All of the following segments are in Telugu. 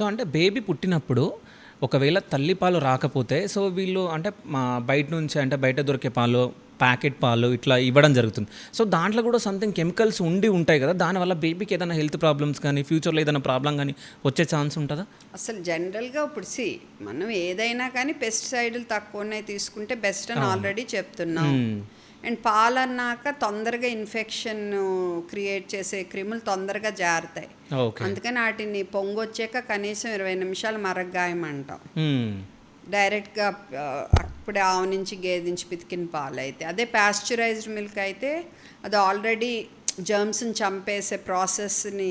సో, అంటే బేబీ పుట్టినప్పుడు ఒకవేళ తల్లి పాలు రాకపోతే సో, వీళ్ళు అంటే బయట నుంచి అంటే బయట దొరికే పాలు, ప్యాకెట్ పాలు ఇట్లా ఇవ్వడం జరుగుతుంది. సో, దాంట్లో కూడా సంథింగ్ కెమికల్స్ ఉంటాయి కదా! దానివల్ల బేబీకి ఏదైనా హెల్త్ ప్రాబ్లమ్స్ కానీ, ఫ్యూచర్‌లో ఏదైనా ప్రాబ్లమ్ గానీ వచ్చే ఛాన్స్ ఉంటదా? అసలు జనరల్‌గా ఇప్పుడు మనం ఏదైనా కానీ పెస్టిసైడ్‌లు తక్కువనే తీసుకుంటే బెస్ట్ అని అవును. ఆల్రెడీ చెప్తున్నాం. హ్మ్. అండ్ పాలన్నాక తొందరగా ఇన్ఫెక్షన్ క్రియేట్ చేసే క్రిములు తొందరగా జారుతాయి. ఓకే. అందుకని వాటిని పొంగొచ్చాక కనీసం 20 నిమిషాలు మరగ్గాయమంటాం. హ్మ్. డైరెక్ట్‌గా అప్పుడే ఆవు నుంచి, గేదె నుంచి పితికిన పాలైతే. అదే పాస్చరైజ్డ్ మిల్క్ అయితే అది ఆల్రెడీ జర్మ్స్‌ని చంపేసే ప్రాసెస్‌ని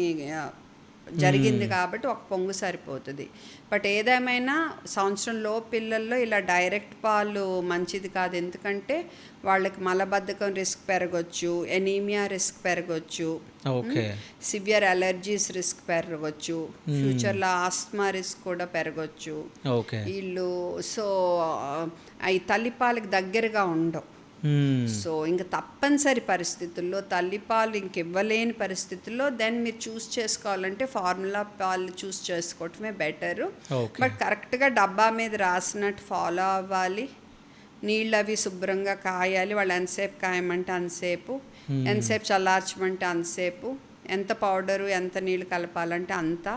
జరిగింది కాబట్టి ఒక పొంగు సరిపోతుంది. బట్ ఏదేమైనా సంవత్సరంలో పిల్లల్లో ఇలా డైరెక్ట్ పాలు మంచిది కాదు. ఎందుకంటే వాళ్ళకి మలబద్ధకం రిస్క్ పెరగొచ్చు, ఎనీమియా రిస్క్ పెరగొచ్చు, ఓకే. సివియర్ అలర్జీస్ రిస్క్ పెరగొచ్చు, ఫ్యూచర్లో ఆస్మా రిస్క్ కూడా పెరగొచ్చు. ఓకే. వీళ్ళు సో అవి తల్లిపాలకి దగ్గరగా ఉండవు. హ్మ్. సో ఇంక తప్పనిసరి పరిస్థితుల్లో తల్లిపాలు ఇంక ఇవ్వలేని పరిస్థితుల్లో దెన్ మీరు చూస్ చేసుకోవాలంటే ఫార్ములా పాలు చూస్ చేసుకోవటమే బెటరు. ఓకే. బట్ కరెక్ట్గా డబ్బా మీద రాసినట్టు ఫాలో అవ్వాలి. నీళ్ళు అవి శుభ్రంగా కాయాలి. వాళ్ళు ఎంతసేపు కాయమంటే అంతసేపు, ఎంతసేపు చల్లార్చమంటే అంతసేపు, ఎంత పౌడరు ఎంత నీళ్ళు కలపాలంటే అంత,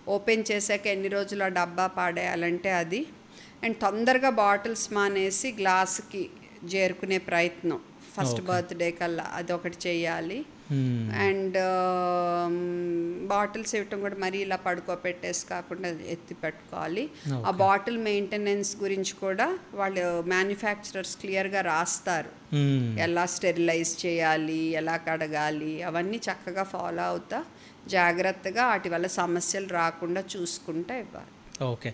ఓపెన్ చేశాక ఎన్ని రోజులు ఆ డబ్బా పాడేయాలంటే అది. అండ్ తొందరగా బాటిల్స్ మానేసి గ్లాసుకి చేరుకునే ప్రయత్నం ఫస్ట్ ఓకే. బర్త్డే కల్లా అదొకటి చేయాలి. హ్మ్. అండ్ బాటిల్స్ ఇవ్వటం కూడా మరీ ఇలా పడుకోబెట్టేసి కాకుండా ఎత్తి పెట్టుకోవాలి. ఆ ఓకే. బాటిల్ మెయింటెనెన్స్ గురించి కూడా వాళ్ళు మ్యానుఫ్యాక్చరర్స్ క్లియర్గా రాస్తారు. హ్మ్. ఎలా స్టెరిలైజ్ చేయాలి, ఎలా కడగాలి, అవన్నీ చక్కగా ఫాలో అవుతా జాగ్రత్తగా వాటి వల్ల సమస్యలు రాకుండా చూసుకుంటా ఇవ్వాలి. ఓకే.